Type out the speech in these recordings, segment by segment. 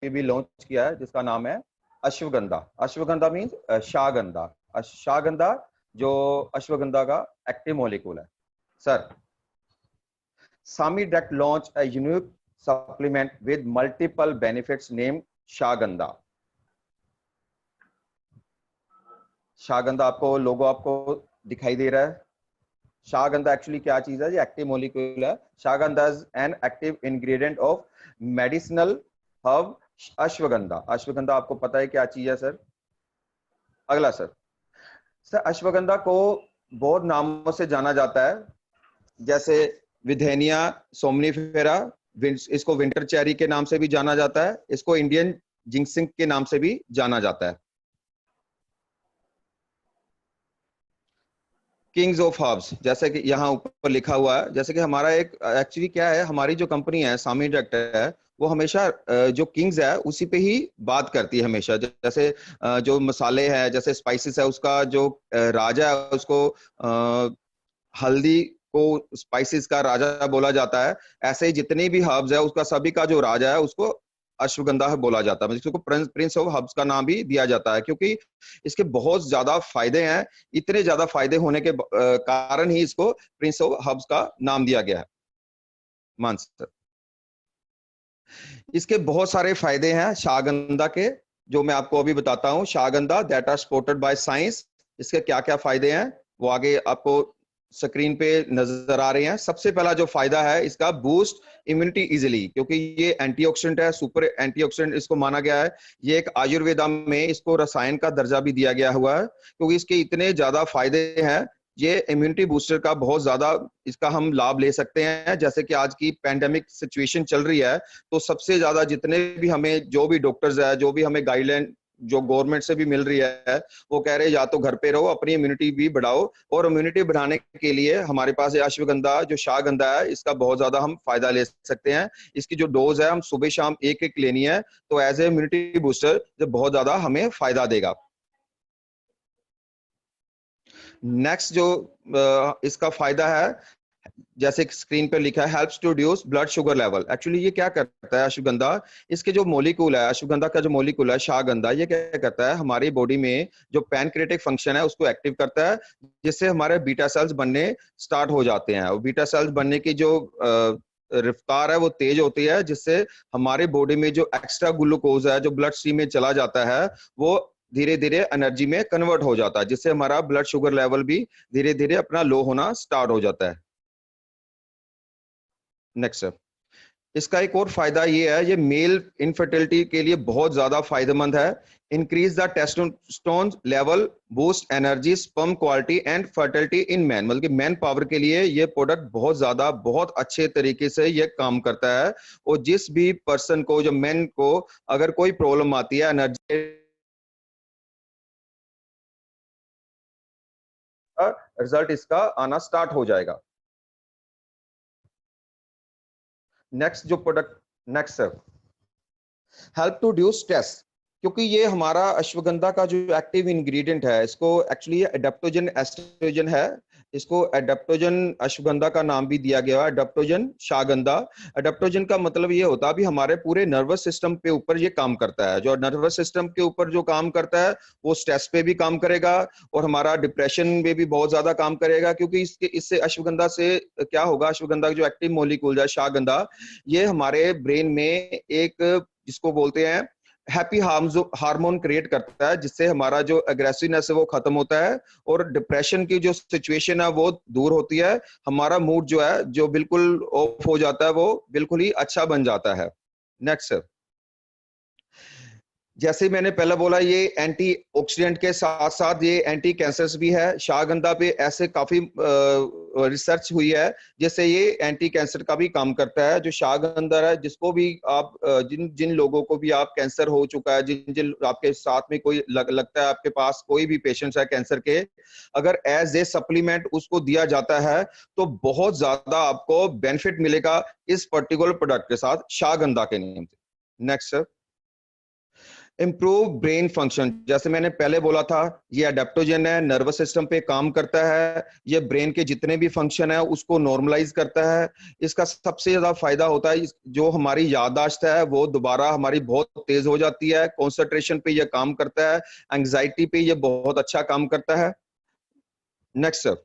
भी लॉन्च किया है जिसका नाम है अश्वगंधा। अश्वगंधा मीन्स शाहगंधा। शाहगंधा जो अश्वगंधा का एक्टिव मॉलिक्यूल है। Sir, Sami Direct launched a unique supplement with multiple benefits named शाहगंधा। शाहगंधा आपको लोगो आपको दिखाई दे रहा है। शाहगंधा एक्चुअली क्या चीज है? ये एक्टिव मॉलिक्यूल है। Shahgandha is an active ingredient of medicinal herb Ashwagandha. Ashwagandha आपको पता है क्या चीज है सर? अगला सर, अश्वगंधा को बहुत नामों से जाना जाता है, जैसे विधेनिया सोमनीफेरा, इसको विंटर चेरी के नाम से भी जाना जाता है, इसको इंडियन जिंक्सिंग के नाम से भी जाना जाता है। किंग्स ऑफ हर्ब्स, जैसे कि यहाँ ऊपर लिखा हुआ है, जैसे कि हमारा एक एक्चुअली क्या है, हमारी जो कंपनी है सामी डायरेक्ट है, वो हमेशा जो किंग्स है उसी पे ही बात करती है हमेशा। जैसे जो मसाले हैं, जैसे स्पाइसेस है, उसका जो राजा है उसको हल्दी को स्पाइसेस का राजा बोला जाता है। ऐसे ही जितने भी हर्ब्स है उसका सभी का जो राजा है उसको अश्वगंधा बोला जाता है, जिसको प्रिंस ऑफ हर्ब्स का नाम भी दिया जाता है, क्योंकि इसके बहुत ज्यादा फायदे हैं। इतने ज्यादा फायदे होने के कारण ही इसको प्रिंस ऑफ हर्ब्स का नाम दिया गया है। मान सर, इसके बहुत सारे फायदे हैं शाहगंधा के, जो मैं आपको अभी बताता हूँ। Shahgandha that are supported by science, इसके क्या क्या फायदे हैं वो आगे आपको स्क्रीन पे नजर आ रहे हैं। सबसे पहला जो फायदा है इसका, बूस्ट इम्यूनिटी इजिली, क्योंकि ये एंटीऑक्सीडेंट है, सुपर एंटीऑक्सीडेंट इसको माना गया है। ये एक आयुर्वेदा में इसको रसायन का दर्जा भी दिया गया हुआ है, क्योंकि इसके इतने ज्यादा फायदे हैं। ये इम्यूनिटी बूस्टर का बहुत ज्यादा इसका हम लाभ ले सकते हैं। जैसे कि आज की पैंडेमिक सिचुएशन चल रही है, तो सबसे ज्यादा जितने भी हमें जो भी डॉक्टर्स है, जो भी हमें गाइडलाइन जो गवर्नमेंट से भी मिल रही है, वो कह रहे हैं या तो घर पे रहो, अपनी इम्यूनिटी भी बढ़ाओ। और इम्यूनिटी बढ़ाने के लिए हमारे पास अश्वगंधा जो शाहगंधा है, इसका बहुत ज्यादा हम फायदा ले सकते हैं। इसकी जो डोज है हम सुबह शाम एक एक लेनी है, तो एज ए इम्यूनिटी बूस्टर जो बहुत ज्यादा हमें फायदा देगा। नेक्स्ट जो इसका फायदा है, जैसे स्क्रीन पर लिखा है, helps to reduce blood sugar level. Actually ये क्या करता है अश्वगंधा, इसके जो मॉलिक्यूल है, अश्वगंधा का जो मॉलिक्यूल है शाहगंधा, ये क्या करता है, हमारी बॉडी में जो पैनक्रिएटिक फंक्शन है उसको एक्टिव करता है, जिससे हमारे बीटा सेल्स बनने स्टार्ट हो जाते हैं। और बीटा सेल्स बनने की जो रफ्तार है वो तेज होती है, जिससे हमारे बॉडी में जो एक्स्ट्रा ग्लूकोज है जो ब्लड स्ट्रीम में चला जाता है, वो धीरे धीरे एनर्जी में कन्वर्ट हो जाता है, जिससे हमारा ब्लड शुगर लेवल भी धीरे धीरे अपना लो होना स्टार्ट हो जाता है। नेक्स्ट, इसका एक और फायदा ये है, ये मेल इनफर्टिलिटी के लिए बहुत ज्यादा फायदेमंद है। Increase the testosterone level, boost energy, sperm quality and fertility in man. मतलब कि मैन पावर के लिए ये प्रोडक्ट बहुत ज्यादा बहुत अच्छे तरीके से ये काम करता है। और जिस भी पर्सन को, जो मैन को अगर कोई प्रॉब्लम आती है एनर्जी, रिजल्ट इसका आना स्टार्ट हो जाएगा। नेक्स्ट जो product, next sir, help to reduce stress, क्योंकि ये हमारा अश्वगंधा का जो एक्टिव इंग्रेडिएंट है, इसको एक्चुअली एडेप्टोजन एस्ट्रोजन है, इसको एडेप्टोजन अश्वगंधा का नाम भी दिया गया है, एडेप्टोजन शाहगंधा। एडेप्टोजन का मतलब ये होता है भी हमारे पूरे नर्वस सिस्टम पे ऊपर ये काम करता है। जो नर्वस सिस्टम के ऊपर जो काम करता है वो स्ट्रेस पे भी काम करेगा, और हमारा डिप्रेशन में भी बहुत ज्यादा काम करेगा। क्योंकि इससे अश्वगंधा से क्या होगा, अश्वगंधा का जो एक्टिव मॉलिक्यूल है शाहगंधा, ये हमारे ब्रेन में एक जिसको बोलते हैं हैप्पी हार्मोन क्रिएट करता है, जिससे हमारा जो एग्रेसिवनेस है वो खत्म होता है, और डिप्रेशन की जो सिचुएशन है वो दूर होती है। हमारा मूड जो है जो बिल्कुल ऑफ हो जाता है वो बिल्कुल ही अच्छा बन जाता है। नेक्स्ट, जैसे मैंने पहले बोला, ये एंटी ऑक्सीडेंट के साथ साथ ये एंटी कैंसर्स भी है। शाहगंधा पे ऐसे काफी रिसर्च हुई है जिससे ये एंटी कैंसर का भी काम करता है। जो शाहगंधा है, जिसको भी आप जिन जिन लोगों को भी आप कैंसर हो चुका है, जिन जिन आपके साथ में कोई लगता है आपके पास कोई भी पेशेंट्स है कैंसर के, अगर एज ए सप्लीमेंट उसको दिया जाता है तो बहुत ज्यादा आपको बेनिफिट मिलेगा इस पर्टिकुलर प्रोडक्ट के साथ, शाहगंधा के नाम से। Next sir, improve brain function, जैसे मैंने पहले बोला था, ये अडेप्टोजन है, नर्वस सिस्टम पे काम करता है, ये ब्रेन के जितने भी फंक्शन है उसको नॉर्मलाइज करता है। इसका सबसे ज्यादा फायदा होता है जो हमारी याददाश्त है वो दोबारा हमारी बहुत तेज हो जाती है, कॉन्सेंट्रेशन पे ये काम करता है, एंग्जाइटी पे ये बहुत अच्छा काम करता है। नेक्स्ट सर,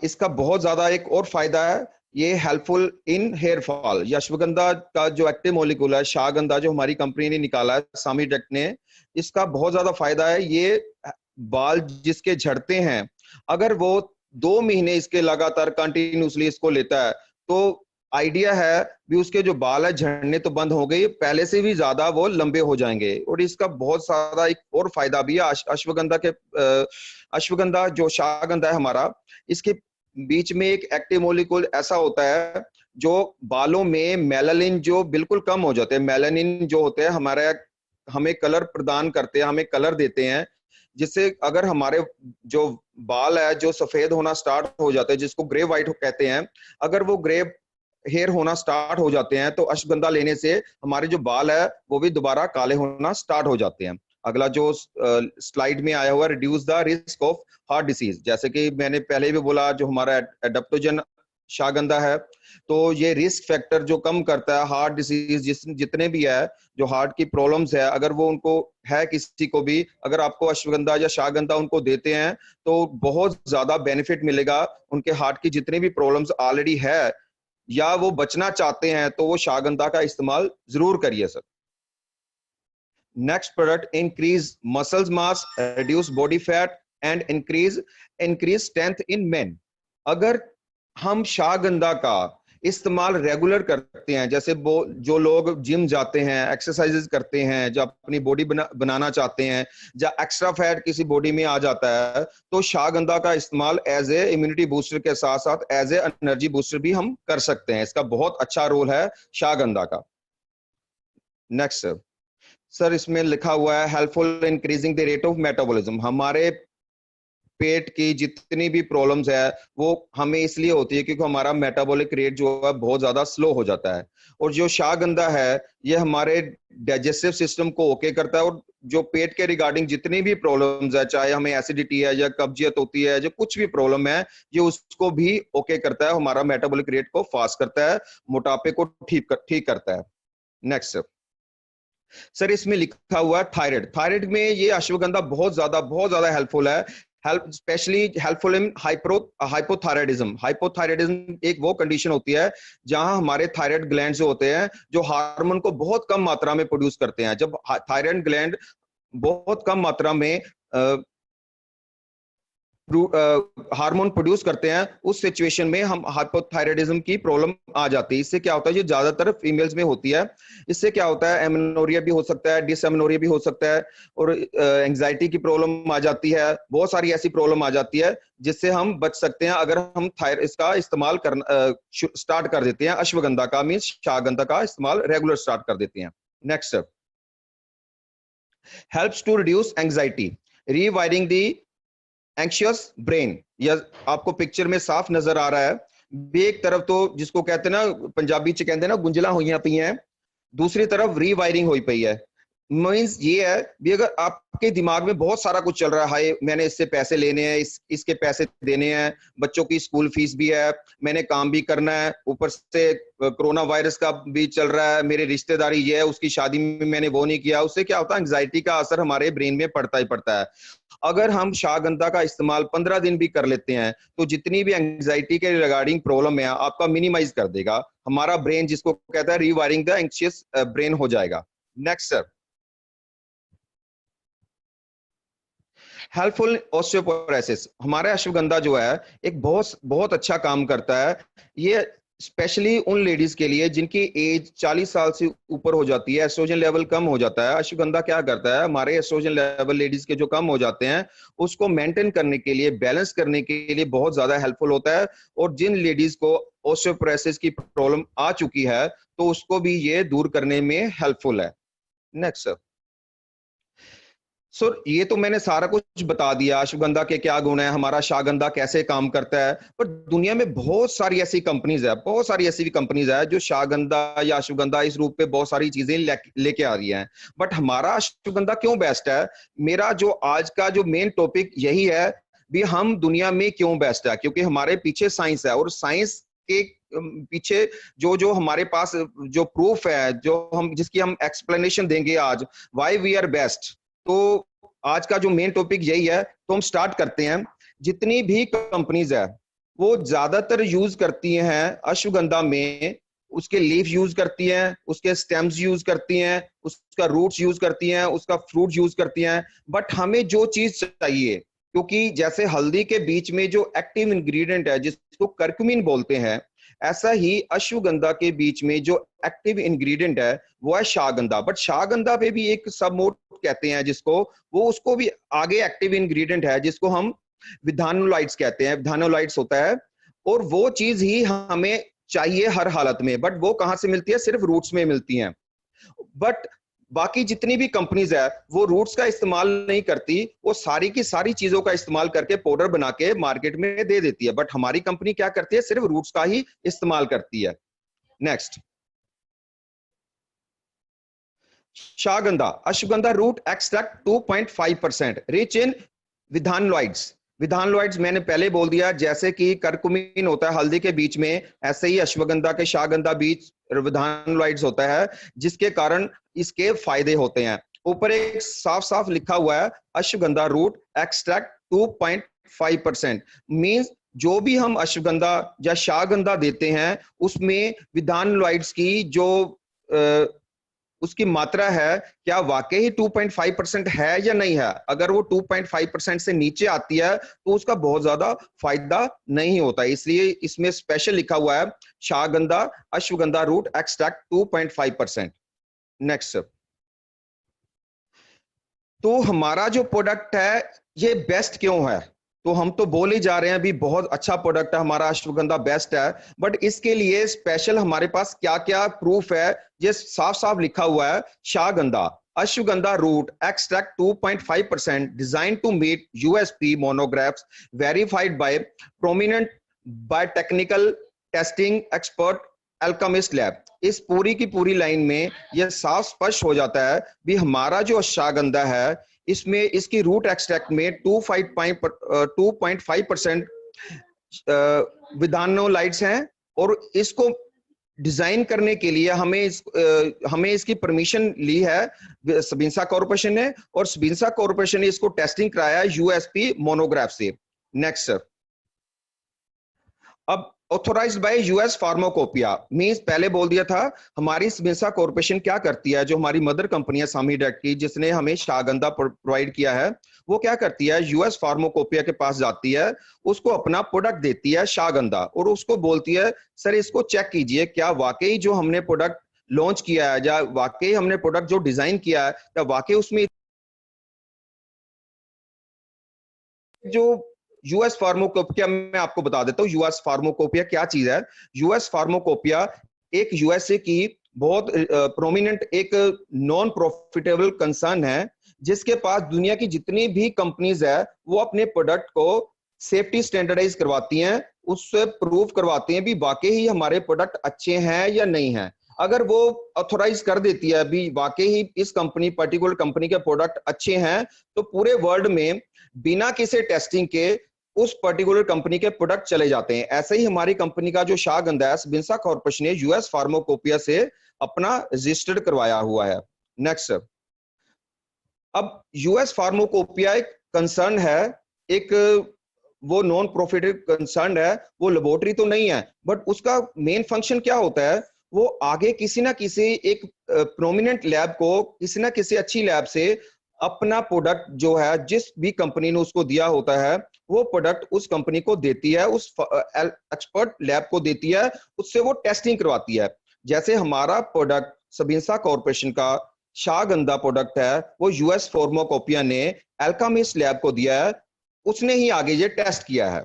इसका बहुत ज्यादा एक और फायदा है, ये हेल्पफुल इन हेयर फॉल। ये अश्वगंधा का जो एक्टिव मॉलिक्यूल है, शाहगंधा, जो हमारी कंपनी ने निकाला है, सामीडेक्ट ने, इसका बहुत ज्यादा फायदा है। ये बाल जिसके झड़ते हैं, अगर वो 2 महीने इसके लगातार कंटिन्यूसली इसको लेता है, तो आइडिया है भी उसके जो बाल है झड़ने तो बंद हो गई, पहले से भी ज्यादा वो लंबे हो जाएंगे। और इसका बहुत ज्यादा एक और फायदा भी है अश्वगंधा के, अश्वगंधा जो शाहगंधा है हमारा, इसके बीच में एक एक्टिव मॉलिक्यूल ऐसा होता है जो बालों में मेलानिन जो बिल्कुल कम हो जाते हैं, मेलानिन जो होते हैं हमारे, हमें कलर प्रदान करते हैं, हमें कलर देते हैं, जिससे अगर हमारे जो बाल है जो सफेद होना स्टार्ट हो जाते हैं, जिसको ग्रे व्हाइट कहते हैं, अगर वो ग्रे हेयर होना स्टार्ट हो जाते हैं तो अश्वगंधा लेने से हमारे जो बाल है वो भी दोबारा काले होना स्टार्ट हो जाते हैं। अगला जो स्लाइड में आया हुआ, reduce the risk of heart disease, जैसे कि मैंने पहले भी बोला, जो हमारा एडाप्टोजन शाहगंधा है, तो ये रिस्क फैक्टर जो कम करता है हार्ट डिसीज, जितने भी है जो हार्ट की प्रॉब्लम्स है, अगर वो उनको है किसी को भी, अगर आपको अश्वगंधा या शाहगंधा उनको देते हैं तो बहुत ज्यादा बेनिफिट मिलेगा। उनके हार्ट की जितनी भी प्रॉब्लम्स ऑलरेडी है या वो बचना चाहते हैं तो वो शाहगंधा का इस्तेमाल जरूर करिए sir. Next product, increase muscles mass, reduce body fat and increase strength in main. अगर हम शाहगंधा का इस्तेमाल रेगुलर करते हैं, जैसे वो जो लोग जिम जाते हैं, एक्सरसाइजेस करते हैं, जो अपनी बॉडी बनाना चाहते हैं, या एक्स्ट्रा फैट किसी बॉडी में आ जाता है, तो शाहगंधा का इस्तेमाल एज ए इम्यूनिटी बूस्टर के साथ साथ एज ए एनर्जी बूस्टर भी हम कर सकते हैं। इसका बहुत अच्छा रोल है शाहगंधा का। नेक्स्ट सर, इसमें लिखा हुआ है helpful increasing the rate of metabolism. हमारे पेट की जितनी भी प्रॉब्लम्स है वो हमें इसलिए होती है क्योंकि हमारा मेटाबॉलिक रेट जो है बहुत ज्यादा स्लो हो जाता है। और जो शाहगंधा है ये हमारे डाइजेस्टिव सिस्टम को ओके करता है, और जो पेट के रिगार्डिंग जितनी भी प्रॉब्लम्स है, चाहे हमें एसिडिटी है या कब्जियत होती है, जो कुछ भी प्रॉब्लम है, ये उसको भी ओके करता है, हमारा मेटाबॉलिक रेट को फास्ट करता है, मोटापे को ठीक करता है। नेक्स्ट सर, इसमें लिखा हुआ है थायराइड। थायराइड में ये अश्वगंधा बहुत ज्यादा हेल्पफुल है, specially helpful in hypothyroidism. Hypothyroidism एक वो कंडीशन होती है जहां हमारे थायराइड ग्लैंड होते हैं जो हार्मोन को बहुत कम मात्रा में प्रोड्यूस करते हैं। जब थायराइड ग्लैंड बहुत कम मात्रा में हार्मोन प्रोड्यूस करते हैं, उस सिचुएशन में हम हाइपोथायराइडिज्म की प्रॉब्लम आ जाती है। इससे क्या होता है, ये ज्यादातर फीमेल्स में होती है। इससे क्या होता है, एमेनोरिया भी हो सकता है, डिसएमेनोरिया भी हो सकता है, और एंजाइटी की प्रॉब्लम आ जाती है, बहुत सारी ऐसी प्रॉब्लम आ जाती है जिससे हम बच सकते हैं अगर हम इसका इस्तेमाल करना स्टार्ट कर देते हैं, अश्वगंधा का मींस शाहगंधा का इस्तेमाल रेगुलर स्टार्ट कर देते हैं। Next, helps to reduce anxiety, rewiring the anxious brain. या आपको पिक्चर में साफ नजर आ रहा है भी, एक तरफ तो जिसको कहते हैं ना, पंजाबी च कहते हैं ना, गुंजला हुई पई हैं, दूसरी तरफ रीवायरिंग हुई पई है। मीन्स ये है भी अगर आपके दिमाग में बहुत सारा कुछ चल रहा है, मैंने इससे पैसे लेने हैं, इसके पैसे देने हैं, बच्चों की स्कूल फीस भी है, मैंने काम भी करना है, ऊपर से कोरोना वायरस का भी चल रहा है, मेरी रिश्तेदारी ये है, उसकी शादी में मैंने वो नहीं किया, उससे क्या होता है, एंग्जाइटी का असर हमारे ब्रेन में पड़ता ही पड़ता है। अगर हम शाहगंधा का इस्तेमाल 15 दिन भी कर लेते हैं तो जितनी भी एंग्जाइटी के रिगार्डिंग प्रॉब्लम है आपका मिनिमाइज कर देगा। हमारा ब्रेन जिसको कहता है रीवायरिंग द एंग्शियस ब्रेन हो जाएगा। Next sir, helpful osteoporosis. हमारा अश्वगंधा जो है एक बहुत अच्छा काम करता है। ये स्पेशली उन लेडीज के लिए जिनकी एज 40 साल से ऊपर हो जाती है, एस्ट्रोजन लेवल कम हो जाता है। अश्वगंधा क्या करता है, हमारे एस्ट्रोजन लेवल लेडीज के जो कम हो जाते हैं उसको मेंटेन करने के लिए, बैलेंस करने के लिए बहुत ज्यादा हेल्पफुल होता है। और जिन लेडीज को ऑस्टियोपोरोसिस की प्रॉब्लम आ चुकी है तो उसको भी ये दूर करने में हेल्पफुल है। नेक्स्ट सर ये तो मैंने सारा कुछ बता दिया, अश्वगंधा के क्या गुण है, हमारा शागंधा कैसे काम करता है। पर दुनिया में बहुत सारी ऐसी कंपनीज है, बहुत सारी ऐसी भी कंपनीज है जो शागंधा या अश्वगंधा इस रूप पे बहुत सारी चीजें लेके आ रही हैं। बट हमारा अश्वगंधा क्यों बेस्ट है? मेरा जो आज का जो मेन टॉपिक यही है भी, हम दुनिया में क्यों बेस्ट है, क्योंकि हमारे पीछे साइंस है, और साइंस के पीछे जो जो हमारे पास जो प्रूफ है, जो हम जिसकी हम एक्सप्लेनेशन देंगे आज, वाई वी आर बेस्ट। तो आज का जो मेन टॉपिक यही है, तो हम स्टार्ट करते हैं। जितनी भी कंपनीज है वो ज्यादातर यूज करती हैं अश्वगंधा में, उसके लीफ यूज करती हैं, उसके स्टेम्स यूज करती हैं, उसका रूट्स यूज करती हैं, उसका फ्रूट यूज करती हैं। बट हमें जो चीज चाहिए, क्योंकि जैसे हल्दी के बीच में जो एक्टिव इंग्रेडिएंट है जिसको करक्यूमिन बोलते हैं, ऐसा ही अश्वगंधा के बीच में जो एक्टिव इंग्रेडिएंट है वो है शागंधा। बट शागंधा पे भी एक सब मोड कहते हैं जिसको, वो उसको भी आगे एक्टिव इंग्रेडिएंट है जिसको हम विधानोलाइट्स कहते हैं, विधानोलाइट्स होता है। और वो चीज ही हमें चाहिए हर हालत में। बट वो कहां से मिलती है? सिर्फ रूट्स में मिलती हैं। बट बाकी जितनी भी कंपनीज है वो रूट्स का इस्तेमाल नहीं करती, वो सारी की सारी चीजों का इस्तेमाल करके पाउडर बना के मार्केट में दे देती है। बट हमारी कंपनी क्या करती है? सिर्फ रूट्स का ही इस्तेमाल करती है। Next, Shagandha ashwagandha root extract 2.5% rich in withanolides. Withanolides मैंने पहले बोल दिया, जैसे कि करकुमिन होता है हल्दी के बीच में, ऐसे ही अश्वगंधा के शागंधा बीच विधानोलाइड्स होता है, जिसके कारण इसके फायदे होते हैं। ऊपर एक साफ साफ लिखा हुआ है, अश्वगंधा रूट एक्सट्रैक्ट 2.5%। मींस जो भी हम अश्वगंधा या शागंधा देते हैं उसमें विधानोलाइड्स की जो उसकी मात्रा है, क्या वाकई ही 2.5% है या नहीं है। अगर वो 2.5% से नीचे आती है तो उसका बहुत ज्यादा फायदा नहीं होता, इसलिए इसमें स्पेशल लिखा हुआ है शागंधा अश्वगंधा रूट एक्सट्रैक्ट 2.5%। नेक्स्ट, तो हमारा जो प्रोडक्ट है ये बेस्ट क्यों है? तो हम तो बोल ही जा रहे हैं अभी बहुत अच्छा प्रोडक्ट है हमारा, अश्वगंधा बेस्ट है। बट इसके लिए स्पेशल हमारे पास क्या क्या प्रूफ है, ये साफ साफ लिखा हुआ है। शागंधा ashwagandha root extract 2.5% design to meet USP monographs verified by prominent by technical testing expert Alchemist lab. इस पूरी की पूरी लाइन में यह साफ स्पष्ट हो जाता है भी हमारा जो अश्वगंधा है इसमें इसकी रूट एक्सट्रैक्ट में 2.5% विधानोलाइट्स हैं। और इसको डिजाइन करने के लिए हमें इसकी परमिशन ली है सबिंसा कॉर्पोरेशन ने, और सबिंसा कॉर्पोरेशन ने इसको टेस्टिंग कराया यूएसपी मोनोग्राफ से। नेक्स्ट, अब authorised by US pharmacopoeia, means पहले बोल दिया था हमारी सबिंसा कॉर्पोरेशन क्या करती है, जो हमारी मदर कंपनी है सामी डेट की जिसने हमें शागंधा प्रोवाइड किया है, वो क्या करती है? यूएस फार्माकोपिया के पास जाती है, उसको अपना प्रोडक्ट देती है शागंधा, और उसको बोलती है सर इसको चेक कीजिए, क्या वाकई जो हमने प्रोडक्ट लॉन्च किया है या वाकई हमने प्रोडक्ट जो डिजाइन किया है क्या वाकई उसमें जो यूएस फार्माकोपिया, मैं आपको बता देता हूँ यूएस फार्माकोपिया क्या चीज है। यूएस फार्माकोपिया एक यूएसए की बहुत प्रोमिनेंट एक नॉन प्रॉफिटेबल कंसर्न है, जिसके पास दुनिया की जितनी भी कंपनीज है वो अपने प्रोडक्ट को सेफ्टी स्टैंडर्डाइज करवाती हैं, उससे प्रूव करवाते हैं भी वाकई ही हमारे प्रोडक्ट अच्छे हैं या नहीं है। अगर वो ऑथोराइज कर देती है अभी वाकई ही इस कंपनी पर्टिकुलर कंपनी के प्रोडक्ट अच्छे हैं, तो पूरे वर्ल्ड में बिना किसी टेस्टिंग के उस पर्टिकुलर कंपनी के प्रोडक्ट चले जाते हैं। ऐसे ही हमारी कंपनी का जो शागंधा है सबिंसा कॉर्पोरेशन ने यूएस फार्माकोपिया से अपना रजिस्टर्ड करवाया हुआ है। नेक्स्ट, अब यूएस फार्माकोपिया एक कंसर्न है, एक वो नॉन प्रॉफिटेड कंसर्न है, वो लेबोरेटरी तो नहीं है, बट उसका मेन फंक्शन क्या होता है? वो आगे किसी ना किसी एक प्रोमिनेंट लैब को, किसी ना किसी अच्छी लैब से अपना प्रोडक्ट जो है जिस भी कंपनी ने उसको दिया होता है वो प्रोडक्ट उस कंपनी को देती है, उस एक्सपर्ट लैब को देती है, उससे वो टेस्टिंग करवाती है। जैसे हमारा प्रोडक्ट सबिंसा कॉर्पोरेशन का शागंधा प्रोडक्ट है, वो यूएस फार्माकोपिया ने अल्केमिस्ट लैब को दिया है, उसने ही आगे ये टेस्ट किया है।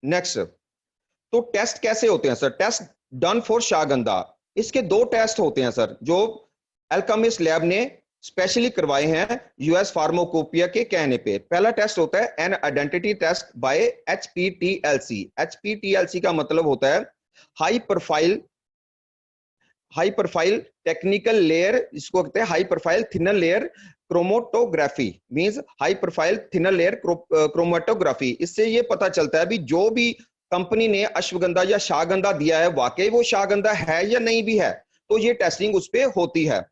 नेक्स्ट, तो टेस्ट कैसे होते हैं सर? टेस्ट डन फॉर शागंधा, इसके दो टेस्ट होते हैं सर जो अल्केमिस्ट लैब ने स्पेशली करवाए हैं यूएस फार्माकोपिया के कहने पे। पहला टेस्ट होता है एन आइडेंटिटी टेस्ट बाय एचपीटीएलसी। एचपीटीएलसी का मतलब होता है हाई प्रोफाइल टेक्निकल लेयर, इसको कहते हैं high profile thinner layer chromatography, means high profile thinner layer chromatography. इससे ये पता चलता है भी जो भी कंपनी ने अश्वगंधा या शाहगंधा दिया है वाकई वो शाहगंधा है या नहीं भी है, तो ये टेस्टिंग उस पर होती है।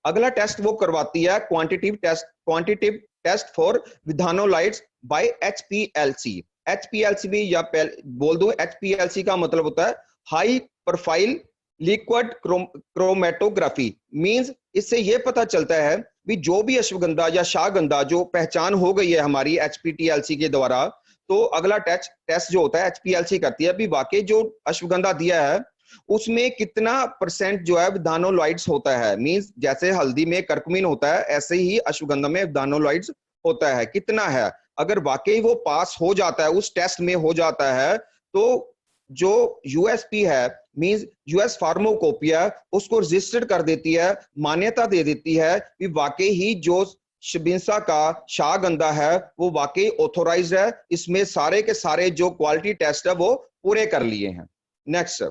अगला टेस्ट वो करवाती है quantitative test for withanolides by HPLC. HPLC भी या बोल दो, एचपीएलसी का मतलब होता है high profile liquid chromatography. Means इससे यह पता चलता है भी जो भी अश्वगंधा या शाहगंधा जो पहचान हो गई है हमारी एचपीटीएलसी के द्वारा, तो अगला टेस्ट जो होता है एचपीएलसी करती है भी वाकई जो अश्वगंधा दिया है उसमें कितना परसेंट जो है विधानोलाइट्स होता है। मींस जैसे हल्दी में करक्यूमिन होता है ऐसे ही अश्वगंधा में विधानोलाइट्स होता है, कितना है। अगर वाकई वो पास हो जाता है, उस टेस्ट में हो जाता है, तो जो यूएसपी है मींस यूएस फार्माकोपिया उसको रजिस्टर्ड कर देती है, मान्यता दे देती है कि वाकई ही जो शबिंसा का शाहगंधा है वो वाकई ऑथोराइज्ड है, इसमें सारे के सारे जो क्वालिटी टेस्ट है वो पूरे कर लिए हैं। नेक्स्ट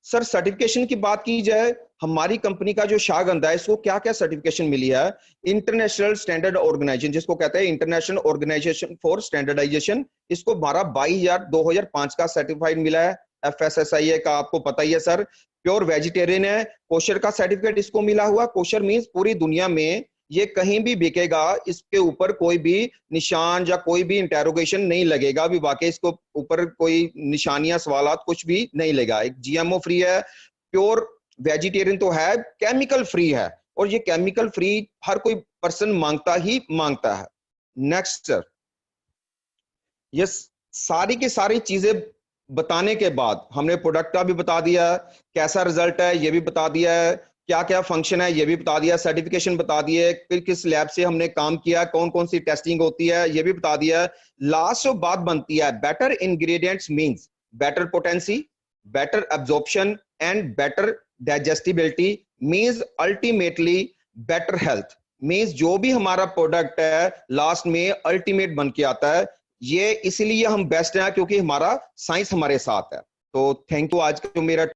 सर सर्टिफिकेशन की बात की जाए, हमारी कंपनी का जो शाहगंधा है इसको क्या क्या सर्टिफिकेशन मिली है। इंटरनेशनल स्टैंडर्ड ऑर्गेनाइजेशन, जिसको कहते हैं इंटरनेशनल ऑर्गेनाइजेशन फॉर स्टैंडर्डाइजेशन, इसको 2005 का सर्टिफाइड मिला है। एफएसएसआई का आपको पता ही है सर। प्योर वेजिटेरियन है। कोशर का सर्टिफिकेट इसको मिला हुआ। कोशर मींस पूरी दुनिया में ये कहीं भी बिकेगा, इसके ऊपर कोई भी निशान या कोई भी इंटेरोगेशन नहीं लगेगा भी वाकई इसको ऊपर कोई निशानियां सवालात कुछ भी नहीं लगा। एक जीएमओ फ्री है, प्योर वेजिटेरियन तो है, केमिकल फ्री है, और ये केमिकल फ्री हर कोई पर्सन मांगता ही मांगता है। नेक्स्ट सर, ये सारी की सारी चीजें बताने के बाद हमने प्रोडक्ट का भी बता दिया, कैसा रिजल्ट है ये भी बता दिया है, क्या क्या फंक्शन है ये भी बता दिया, सर्टिफिकेशन बता दिए, फिर किस लैब से हमने काम किया, कौन कौन सी टेस्टिंग होती है ये भी बता दिया। लास्ट जो बात बनती है, better ingredients means better potency, better absorption and better digestibility, means ultimately better health. Means जो भी हमारा प्रोडक्ट है लास्ट में अल्टीमेट बन के आता है। ये इसीलिए हम बेस्ट हैं क्योंकि हमारा साइंस हमारे साथ है। तो थैंक यू। आज का जो मेरा